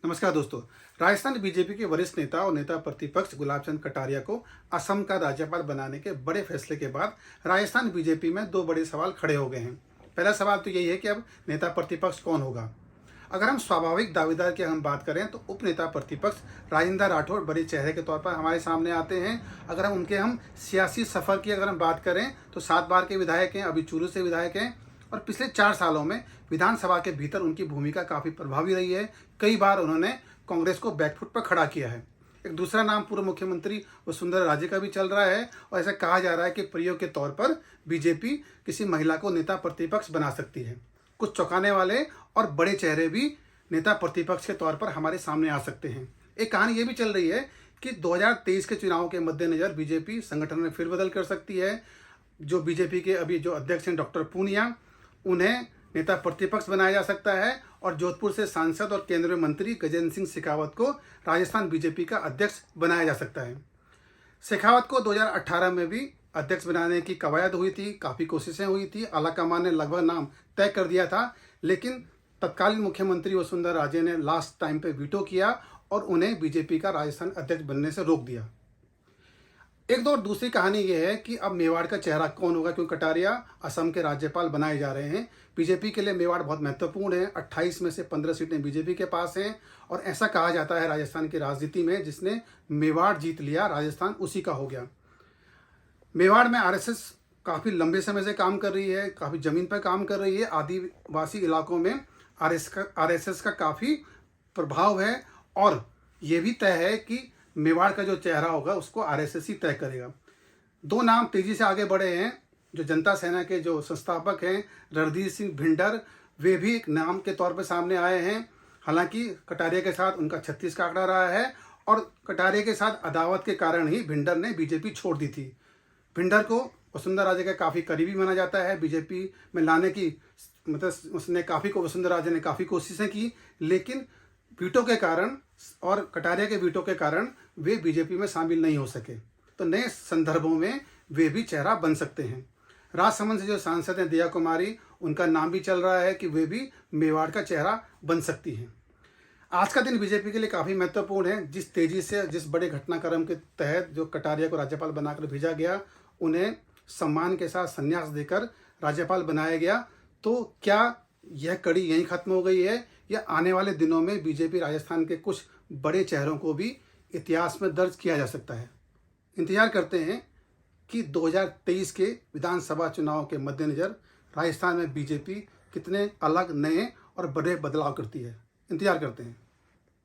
नमस्कार दोस्तों। राजस्थान बीजेपी के वरिष्ठ नेता और नेता प्रतिपक्ष गुलाब चंद कटारिया को असम का राज्यपाल बनाने के बड़े फैसले के बाद राजस्थान बीजेपी में दो बड़े सवाल खड़े हो गए हैं। पहला सवाल तो यही है कि अब नेता प्रतिपक्ष कौन होगा। अगर हम स्वाभाविक दावेदार की हम बात करें तो उप नेता प्रतिपक्ष राजेंद्र राठौड़ बड़े चेहरे के तौर पर हमारे सामने आते हैं। अगर हम उनके सियासी सफ़र की अगर हम बात करें तो 7 बार के विधायक हैं, अभी चूरू से विधायक हैं और पिछले 4 सालों में विधानसभा के भीतर उनकी भूमिका काफ़ी प्रभावी रही है। कई बार उन्होंने कांग्रेस को बैकफुट पर खड़ा किया है। एक दूसरा नाम पूर्व मुख्यमंत्री वसुंधरा राजे का भी चल रहा है और ऐसा कहा जा रहा है कि प्रयोग के तौर पर बीजेपी किसी महिला को नेता प्रतिपक्ष बना सकती है। कुछ चौंकाने वाले और बड़े चेहरे भी नेता प्रतिपक्ष के तौर पर हमारे सामने आ सकते हैं। एक कहानी ये भी चल रही है कि 2023 के चुनाव के मद्देनज़र बीजेपी संगठन में फेरबदल कर सकती है। जो बीजेपी के अभी जो अध्यक्ष हैं डॉक्टर पूनिया, उन्हें नेता प्रतिपक्ष बनाया जा सकता है और जोधपुर से सांसद और केंद्रीय मंत्री गजेंद्र सिंह शेखावत को राजस्थान बीजेपी का अध्यक्ष बनाया जा सकता है। शेखावत को 2018 में भी अध्यक्ष बनाने की कवायद हुई थी, काफ़ी कोशिशें हुई थी, आलाकमान ने लगभग नाम तय कर दिया था, लेकिन तत्कालीन मुख्यमंत्री वसुंधरा राजे ने लास्ट टाइम पे वीटो किया और उन्हें बीजेपी का राजस्थान अध्यक्ष बनने से रोक दिया। एक दो और दूसरी कहानी ये है कि अब मेवाड़ का चेहरा कौन होगा, क्योंकि कटारिया असम के राज्यपाल बनाए जा रहे हैं। बीजेपी के लिए मेवाड़ बहुत महत्वपूर्ण है। 28 में से 15 सीटें बीजेपी के पास हैं और ऐसा कहा जाता है राजस्थान की राजनीति में जिसने मेवाड़ जीत लिया, राजस्थान उसी का हो गया। मेवाड़ में आरएसएस काफ़ी लंबे समय से काम कर रही है, काफ़ी ज़मीन पर काम कर रही है। आदिवासी इलाकों में आरएसएस का काफ़ी प्रभाव है और ये भी तय है कि मेवाड़ का जो चेहरा होगा उसको आरएसएस ही तय करेगा। 2 नाम तेजी से आगे बढ़े हैं। जो जनता सेना के जो संस्थापक हैं रणधीर सिंह भिंडर, वे भी एक नाम के तौर पर सामने आए हैं। हालांकि कटारिया के साथ उनका 36 का आंकड़ा रहा है और कटारिया के साथ अदावत के कारण ही भिंडर ने बीजेपी छोड़ दी थी। भिंडर को वसुंधरा राजे का काफ़ी करीबी माना जाता है। बीजेपी में लाने की वसुंधरा राजे ने काफ़ी कोशिशें की, लेकिन वीटो के कारण और कटारिया के वीटो के कारण वे बीजेपी में शामिल नहीं हो सके। तो नए संदर्भों में वे भी चेहरा बन सकते हैं। राजसमंद से जो सांसद हैं दिया कुमारी, उनका नाम भी चल रहा है कि वे भी मेवाड़ का चेहरा बन सकती हैं। आज का दिन बीजेपी के लिए काफ़ी महत्वपूर्ण है। जिस तेज़ी से जिस बड़े घटनाक्रम के तहत जो कटारिया को राज्यपाल बनाकर भेजा गया, उन्हें सम्मान के साथ संन्यास देकर राज्यपाल बनाया गया, तो क्या यह कड़ी यहीं खत्म हो गई है या आने वाले दिनों में बीजेपी राजस्थान के कुछ बड़े चेहरों को भी इतिहास में दर्ज किया जा सकता है। इंतजार करते हैं कि 2023 के विधानसभा चुनाव के मद्देनज़र राजस्थान में बीजेपी कितने अलग, नए और बड़े बदलाव करती है। इंतजार करते हैं।